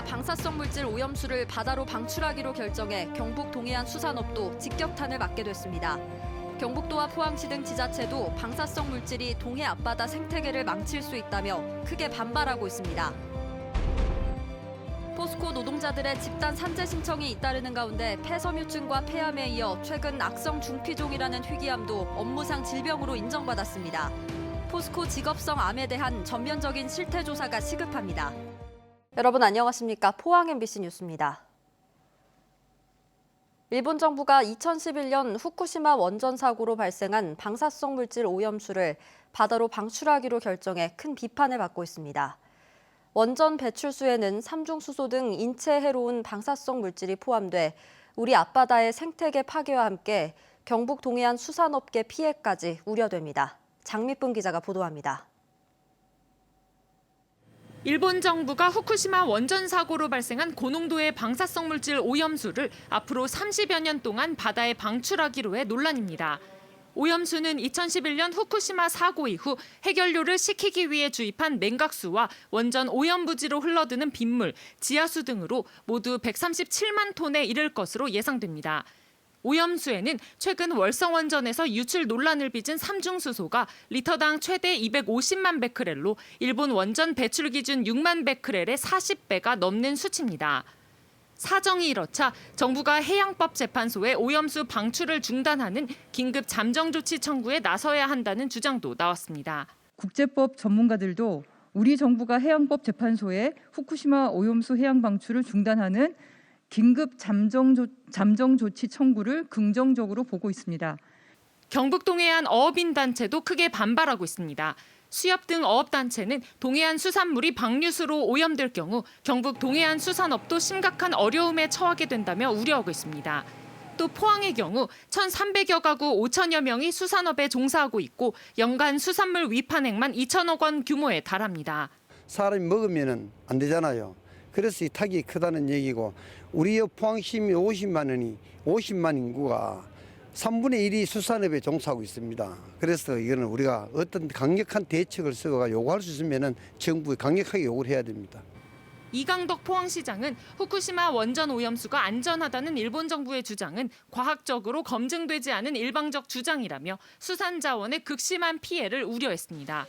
방사성 물질 오염수를 바다로 방출하기로 결정해 경북 동해안 수산업도 직격탄을 맞게 됐습니다. 경북도와 포항시 등 지자체도 방사성 물질이 동해 앞바다 생태계를 망칠 수 있다며 크게 반발하고 있습니다. 포스코 노동자들의 집단 산재 신청이 잇따르는 가운데 폐섬유증과 폐암에 이어 최근 악성 중피종이라는 희귀암도 업무상 질병으로 인정받았습니다. 포스코 직업성 암에 대한 전면적인 실태조사가 시급합니다. 여러분 안녕하십니까? 포항 MBC 뉴스입니다. 일본 정부가 2011년 후쿠시마 원전 사고로 발생한 방사성 물질 오염수를 바다로 방출하기로 결정해 큰 비판을 받고 있습니다. 원전 배출수에는 삼중수소 등 인체에 해로운 방사성 물질이 포함돼 우리 앞바다의 생태계 파괴와 함께 경북 동해안 수산업계 피해까지 우려됩니다. 장미쁨 기자가 보도합니다. 일본 정부가 후쿠시마 원전 사고로 발생한 고농도의 방사성 물질 오염수를 앞으로 30여 년 동안 바다에 방출하기로 해 논란입니다. 오염수는 2011년 후쿠시마 사고 이후 해결료를 식히기 위해 주입한 냉각수와 원전 오염부지로 흘러드는 빗물, 지하수 등으로 모두 137만 톤에 이를 것으로 예상됩니다. 오염수에는 최근 월성원전에서 유출 논란을 빚은 삼중수소가 리터당 최대 250만 베크렐로 일본 원전 배출 기준 6만 베크렐의 40배가 넘는 수치입니다. 사정이 이렇자 정부가 해양법재판소에 오염수 방출을 중단하는 긴급 잠정조치 청구에 나서야 한다는 주장도 나왔습니다. 국제법 전문가들도 우리 정부가 해양법재판소에 후쿠시마 오염수 해양 방출을 중단하는 긴급 잠정조치 청구를 긍정적으로 보고 있습니다. 경북 동해안 어업인단체도 크게 반발하고 있습니다. 수협 등 어업단체는 동해안 수산물이 방류수로 오염될 경우 경북 동해안 수산업도 심각한 어려움에 처하게 된다며 우려하고 있습니다. 또 포항의 경우 1,300여 가구 5천여 명이 수산업에 종사하고 있고 연간 수산물 위판액만 2천억 원 규모에 달합니다. 사람이 먹으면 안 되잖아요. 그래서 이 타격이 크다는 얘기고 우리 포항시민 50만 인구가 3분의 1이 수산업에 종사하고 있습니다. 그래서 이거는 우리가 어떤 강력한 대책을 쓰고 요구할 수 있으면 정부에 강력하게 요구를 해야 됩니다. 이강덕 포항시장은 후쿠시마 원전 오염수가 안전하다는 일본 정부의 주장은 과학적으로 검증되지 않은 일방적 주장이라며 수산자원의 극심한 피해를 우려했습니다.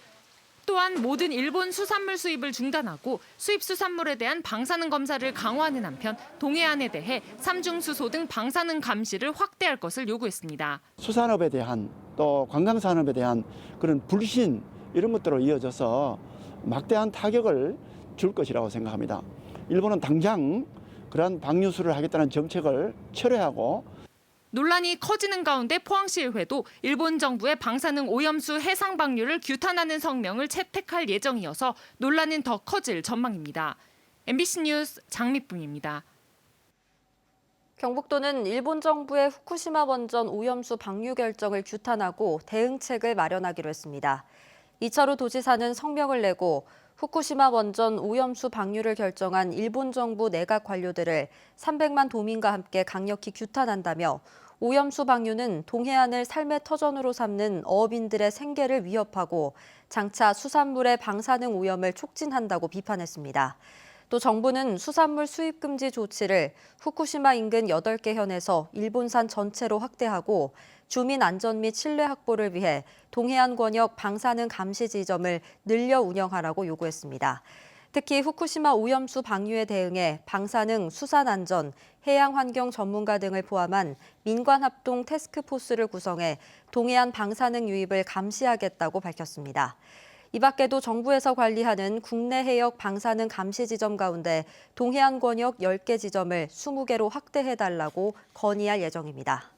또한 모든 일본 수산물 수입을 중단하고 수입 수산물에 대한 방사능 검사를 강화하는 한편 동해안에 대해 삼중수소 등 방사능 감시를 확대할 것을 요구했습니다. 수산업에 대한 또 관광산업에 대한 그런 불신 이런 것들로 이어져서 막대한 타격을 줄 것이라고 생각합니다. 일본은 당장 그러한 방류수를 하겠다는 정책을 철회하고 논란이 커지는 가운데 포항시의회도 일본 정부의 방사능 오염수 해상 방류를 규탄하는 성명을 채택할 예정이어서 논란은 더 커질 전망입니다. MBC 뉴스 장미쁨입니다. 경북도는 일본 정부의 후쿠시마 원전 오염수 방류 결정을 규탄하고 대응책을 마련하기로 했습니다. 이철우 도지사는 성명을 내고 후쿠시마 원전 오염수 방류를 결정한 일본 정부 내각 관료들을 300만 도민과 함께 강력히 규탄한다며 오염수 방류는 동해안을 삶의 터전으로 삼는 어업인들의 생계를 위협하고 장차 수산물의 방사능 오염을 촉진한다고 비판했습니다. 또 정부는 수산물 수입 금지 조치를 후쿠시마 인근 8개 현에서 일본산 전체로 확대하고 주민 안전 및 신뢰 확보를 위해 동해안 권역 방사능 감시 지점을 늘려 운영하라고 요구했습니다. 특히 후쿠시마 오염수 방류에 대응해 방사능, 수산안전, 해양환경 전문가 등을 포함한 민관합동 태스크포스를 구성해 동해안 방사능 유입을 감시하겠다고 밝혔습니다. 이 밖에도 정부에서 관리하는 국내 해역 방사능 감시 지점 가운데 동해안 권역 10개 지점을 20개로 확대해달라고 건의할 예정입니다.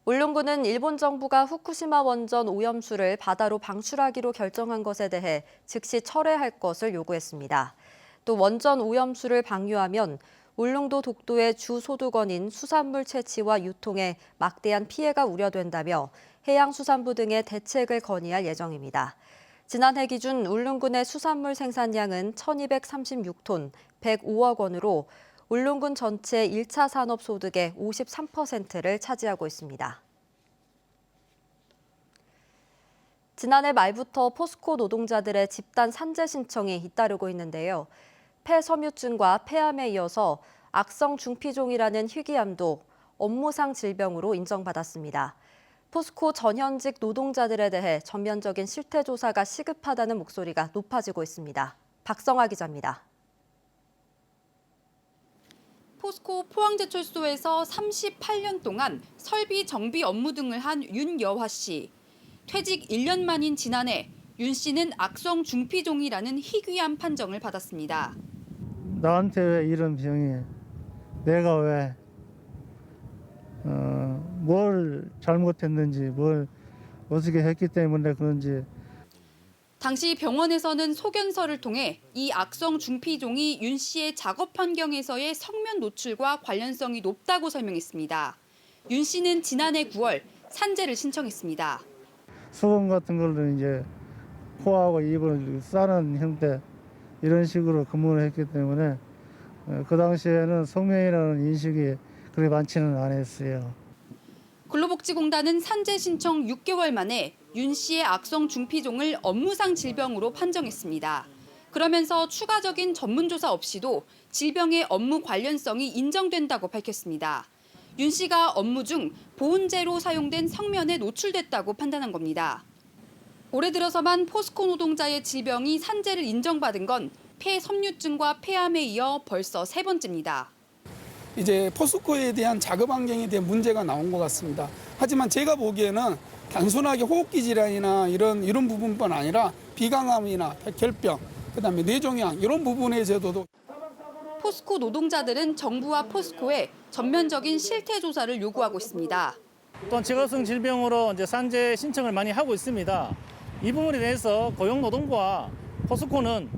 울릉군은 일본 정부가 후쿠시마 원전 오염수를 바다로 방출하기로 결정한 것에 대해 즉시 철회할 것을 요구했습니다. 또 원전 오염수를 방류하면 울릉도 독도의 주 소득원인 수산물 채취와 유통에 막대한 피해가 우려된다며 해양수산부 등의 대책을 건의할 예정입니다. 지난해 기준 울릉군의 수산물 생산량은 1,236톤, 105억 원으로 울릉군 전체 1차 산업 소득의 53%를 차지하고 있습니다. 지난해 말부터 포스코 노동자들의 집단 산재 신청이 잇따르고 있는데요. 폐섬유증과 폐암에 이어서 악성 중피종이라는 희귀암도 업무상 질병으로 인정받았습니다. 포스코 전현직 노동자들에 대해 전면적인 실태 조사가 시급하다는 목소리가 높아지고 있습니다. 박성아 기자입니다. 포스코 포항제철소에서 38년 동안 설비 정비 업무 등을 한 윤여화 씨. 퇴직 1년 만인 지난해 윤 씨는 악성 중피종이라는 희귀암 판정을 받았습니다. 나한테 왜 이런 병이, 내가 왜 뭘 잘못했는지, 뭘 어떻게 했기 때문에 그런지. 당시 병원에서는 소견서를 통해 이 악성 중피종이 윤 씨의 작업 환경에서의 성면 노출과 관련성이 높다고 설명했습니다. 윤 씨는 지난해 9월 산재를 신청했습니다. 수건 같은 걸로 이제 코하고 입을 싸는 형태, 이런 식으로 근무를 했기 때문에 그 당시에는 성명이라는 인식이 그렇게 많지는 않았어요. 근로복지공단은 산재 신청 6개월 만에 윤 씨의 악성 중피종을 업무상 질병으로 판정했습니다. 그러면서 추가적인 전문조사 없이도 질병의 업무 관련성이 인정된다고 밝혔습니다. 윤 씨가 업무 중 보온재로 사용된 성면에 노출됐다고 판단한 겁니다. 올해 들어서만 포스코 노동자의 질병이 산재를 인정받은 건 폐섬유증과 폐암에 이어 벌써 3번째입니다. 이제 포스코에 대한 작업 환경에 대한 문제가 나온 것 같습니다. 하지만 제가 보기에는 단순하게 호흡기 질환이나 이런 부분뿐 아니라 비강암이나 백혈병, 그다음에 뇌종양 이런 부분에서도 포스코 노동자들은 정부와 포스코에 전면적인 실태 조사를 요구하고 있습니다. 또한 지각성 질병으로 이제 산재 신청을 많이 하고 있습니다. 이 부분에 대해서 고용노동부와 포스코는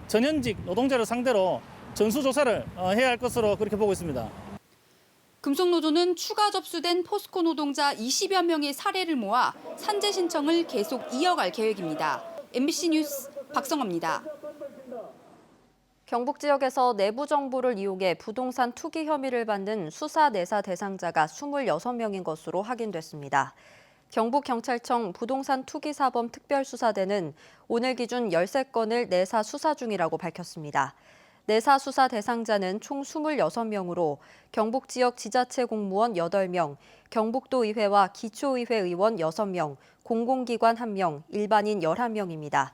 전현직 노동자를 상대로 전수조사를 해야 할 것으로 그렇게 보고 있습니다. 금속노조는 추가 접수된 포스코 노동자 20여 명의 사례를 모아 산재 신청을 계속 이어갈 계획입니다. MBC 뉴스 박성아입니다. 경북 지역에서 내부 정보를 이용해 부동산 투기 혐의를 받는 수사 내사 대상자가 26명인 것으로 확인됐습니다. 경북경찰청 부동산 투기 사범 특별수사대는 오늘 기준 13건을 내사 수사 중이라고 밝혔습니다. 내사 수사 대상자는 총 26명으로 경북 지역 지자체 공무원 8명, 경북도의회와 기초의회 의원 6명, 공공기관 1명, 일반인 11명입니다.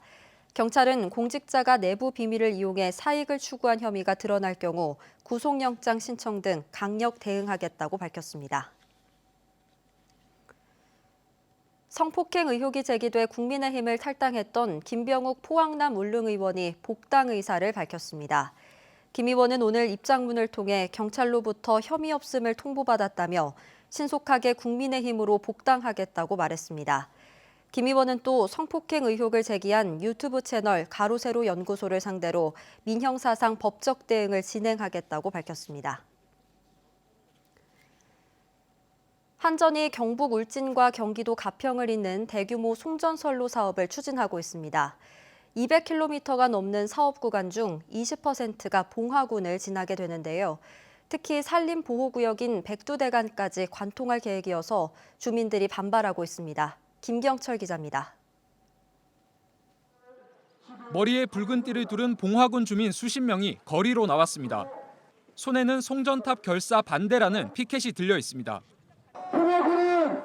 경찰은 공직자가 내부 비밀을 이용해 사익을 추구한 혐의가 드러날 경우 구속영장 신청 등 강력 대응하겠다고 밝혔습니다. 성폭행 의혹이 제기돼 국민의힘을 탈당했던 김병욱 포항남 울릉 의원이 복당 의사를 밝혔습니다. 김 의원은 오늘 입장문을 통해 경찰로부터 혐의 없음을 통보받았다며 신속하게 국민의힘으로 복당하겠다고 말했습니다. 김 의원은 또 성폭행 의혹을 제기한 유튜브 채널 가로세로 연구소를 상대로 민형사상 법적 대응을 진행하겠다고 밝혔습니다. 한전이 경북 울진과 경기도 가평을 잇는 대규모 송전선로 사업을 추진하고 있습니다. 200km가 넘는 사업 구간 중 20%가 봉화군을 지나게 되는데요. 특히 산림보호구역인 백두대간까지 관통할 계획이어서 주민들이 반발하고 있습니다. 김경철 기자입니다. 머리에 붉은 띠를 두른 봉화군 주민 수십 명이 거리로 나왔습니다. 손에는 송전탑 결사 반대라는 피켓이 들려 있습니다. 봉화군은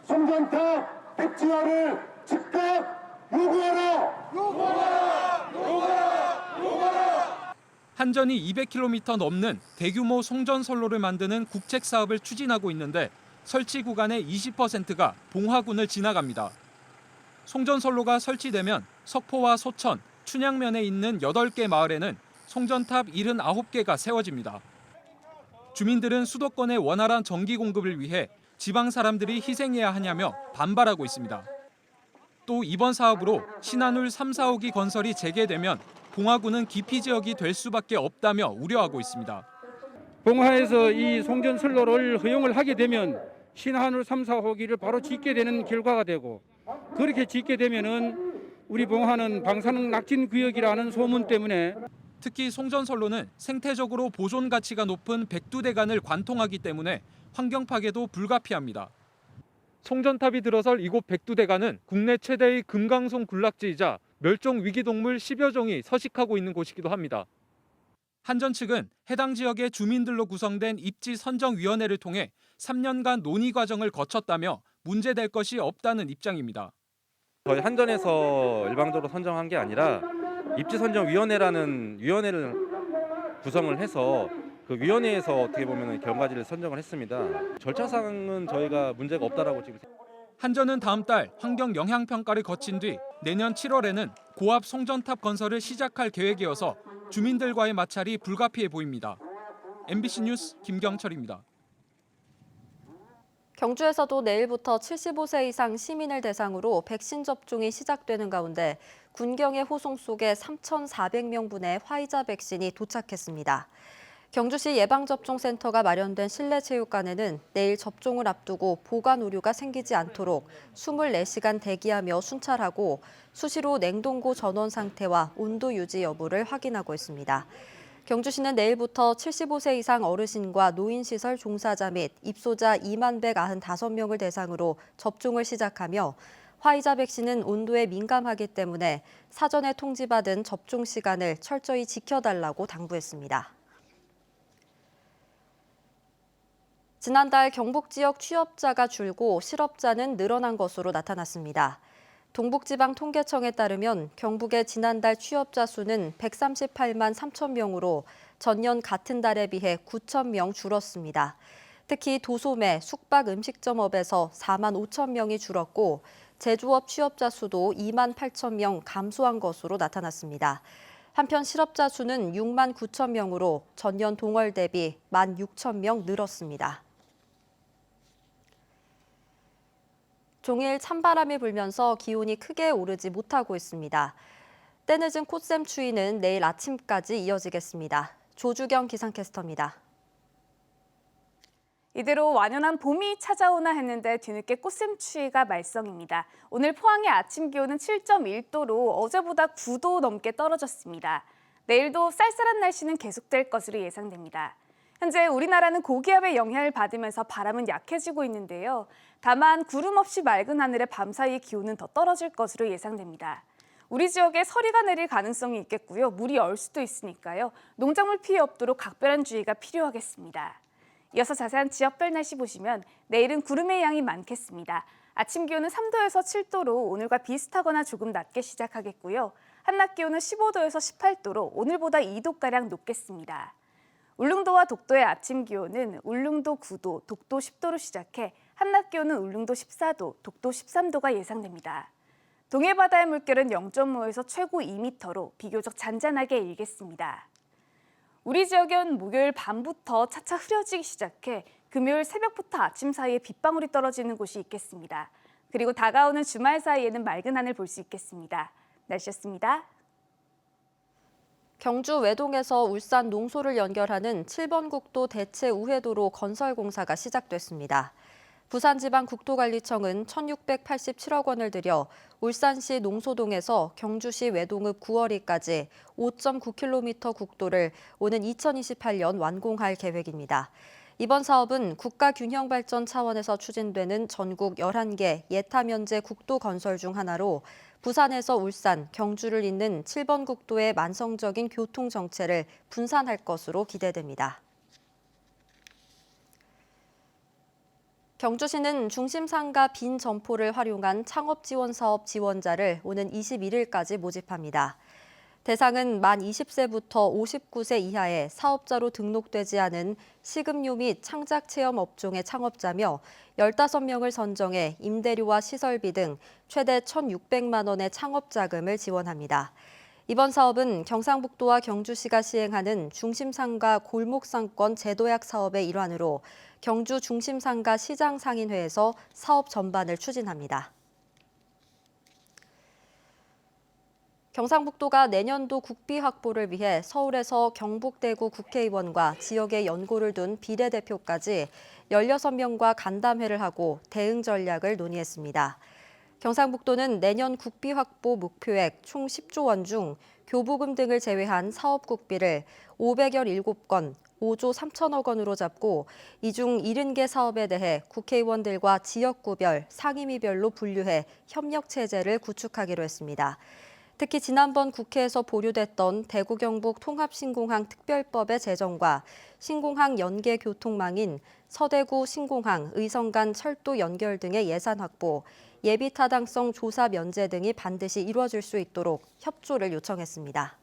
송전탑 백지화를 즉각 요구하라! 요구하라! 요구하라! 요구하라! 한전이 200km 넘는 대규모 송전선로를 만드는 국책 사업을 추진하고 있는데 설치 구간의 20%가 봉화군을 지나갑니다. 송전선로가 설치되면 석포와 소천, 춘향면에 있는 8개 마을에는 송전탑 79개가 세워집니다. 주민들은 수도권의 원활한 전기 공급을 위해 지방 사람들이 희생해야 하냐며 반발하고 있습니다. 또 이번 사업으로 신한울 3, 4호기 건설이 재개되면 봉화군은 기피 지역이 될 수밖에 없다며 우려하고 있습니다. 봉화에서 이 송전선로를 허용을 하게 되면 신한울 3, 4호기를 바로 짓게 되는 결과가 되고, 그렇게 짓게 되면은 우리 봉화는 방사능 낙진 구역이라는 소문 때문에 특히 송전선로는 생태적으로 보존 가치가 높은 백두대간을 관통하기 때문에 환경 파괴도 불가피합니다. 송전탑이 들어설 이곳 백두대간은 국내 최대의 금강송 군락지이자 멸종 위기동물 10여 종이 서식하고 있는 곳이기도 합니다. 한전 측은 해당 지역의 주민들로 구성된 입지 선정위원회를 통해 3년간 논의 과정을 거쳤다며 문제될 것이 없다는 입장입니다. 저희 한전에서 일방적으로 선정한 게 아니라 입지선정위원회라는 위원회를 구성을 해서 그 위원회에서 어떻게 보면 결과지를 선정을 했습니다. 절차상은 저희가 문제가 없다라고 지금. 한전은 다음 달 환경 영향 평가를 거친 뒤 내년 7월에는 고압 송전탑 건설을 시작할 계획이어서 주민들과의 마찰이 불가피해 보입니다. MBC 뉴스 김경철입니다. 경주에서도 내일부터 75세 이상 시민을 대상으로 백신 접종이 시작되는 가운데 군경의 호송 속에 3,400명분의 화이자 백신이 도착했습니다. 경주시 예방접종센터가 마련된 실내체육관에는 내일 접종을 앞두고 보관 오류가 생기지 않도록 24시간 대기하며 순찰하고 수시로 냉동고 전원 상태와 온도 유지 여부를 확인하고 있습니다. 경주시는 내일부터 75세 이상 어르신과 노인시설 종사자 및 입소자 2195명을 대상으로 접종을 시작하며 화이자 백신은 온도에 민감하기 때문에 사전에 통지받은 접종 시간을 철저히 지켜달라고 당부했습니다. 지난달 경북 지역 취업자가 줄고 실업자는 늘어난 것으로 나타났습니다. 동북지방통계청에 따르면 경북의 지난달 취업자 수는 138만 3천 명으로 전년 같은 달에 비해 9천 명 줄었습니다. 특히 도소매, 숙박 음식점업에서 4만 5천 명이 줄었고 제조업 취업자 수도 2만 8천 명 감소한 것으로 나타났습니다. 한편 실업자 수는 6만 9천 명으로 전년 동월 대비 1만 6천 명 늘었습니다. 종일 찬바람이 불면서 기온이 크게 오르지 못하고 있습니다. 때늦은 콧샘 추위는 내일 아침까지 이어지겠습니다. 조주경 기상캐스터입니다. 이대로 완연한 봄이 찾아오나 했는데 뒤늦게 꽃샘 추위가 말썽입니다. 오늘 포항의 아침 기온은 7.1도로 어제보다 9도 넘게 떨어졌습니다. 내일도 쌀쌀한 날씨는 계속될 것으로 예상됩니다. 현재 우리나라는 고기압의 영향을 받으면서 바람은 약해지고 있는데요. 다만 구름 없이 맑은 하늘에 밤사이 기온은 더 떨어질 것으로 예상됩니다. 우리 지역에 서리가 내릴 가능성이 있겠고요. 물이 얼 수도 있으니까요. 농작물 피해 없도록 각별한 주의가 필요하겠습니다. 이어서 자세한 지역별 날씨 보시면 내일은 구름의 양이 많겠습니다. 아침 기온은 3도에서 7도로 오늘과 비슷하거나 조금 낮게 시작하겠고요. 한낮 기온은 15도에서 18도로 오늘보다 2도가량 높겠습니다. 울릉도와 독도의 아침 기온은 울릉도 9도, 독도 10도로 시작해 한낮 기온은 울릉도 14도, 독도 13도가 예상됩니다. 동해 바다의 물결은 0.5에서 최고 2m로 비교적 잔잔하게 일겠습니다. 우리 지역은 목요일 밤부터 차차 흐려지기 시작해 금요일 새벽부터 아침 사이에 빗방울이 떨어지는 곳이 있겠습니다. 그리고 다가오는 주말 사이에는 맑은 하늘 볼 수 있겠습니다. 날씨였습니다. 경주 외동에서 울산 농소를 연결하는 7번 국도 대체 우회도로 건설 공사가 시작됐습니다. 부산지방국토관리청은 1,687억 원을 들여 울산시 농소동에서 경주시 외동읍 구월리까지 5.9km 국도를 오는 2028년 완공할 계획입니다. 이번 사업은 국가균형발전 차원에서 추진되는 전국 11개 예타면제 국도 건설 중 하나로 부산에서 울산, 경주를 잇는 7번 국도의 만성적인 교통 정체를 분산할 것으로 기대됩니다. 경주시는 중심상가 빈 점포를 활용한 창업 지원 사업 지원자를 오는 21일까지 모집합니다. 대상은 만 20세부터 59세 이하의 사업자로 등록되지 않은 식음료 및 창작 체험 업종의 창업자며 15명을 선정해 임대료와 시설비 등 최대 1,600만 원의 창업 자금을 지원합니다. 이번 사업은 경상북도와 경주시가 시행하는 중심상가 골목상권 제도약 사업의 일환으로 경주 중심상가 시장상인회에서 사업 전반을 추진합니다. 경상북도가 내년도 국비 확보를 위해 서울에서 경북대구 국회의원과 지역에 연고를 둔 비례대표까지 16명과 간담회를 하고 대응 전략을 논의했습니다. 경상북도는 내년 국비 확보 목표액 총 10조 원 중 교부금 등을 제외한 사업 국비를 517건, 5조 3천억 원으로 잡고 이 중 70개 사업에 대해 국회의원들과 지역구별, 상임위별로 분류해 협력 체제를 구축하기로 했습니다. 특히 지난번 국회에서 보류됐던 대구 경북 통합신공항 특별법의 제정과 신공항 연계 교통망인 서대구 신공항, 의성간 철도 연결 등의 예산 확보, 예비 타당성 조사 면제 등이 반드시 이루어질 수 있도록 협조를 요청했습니다.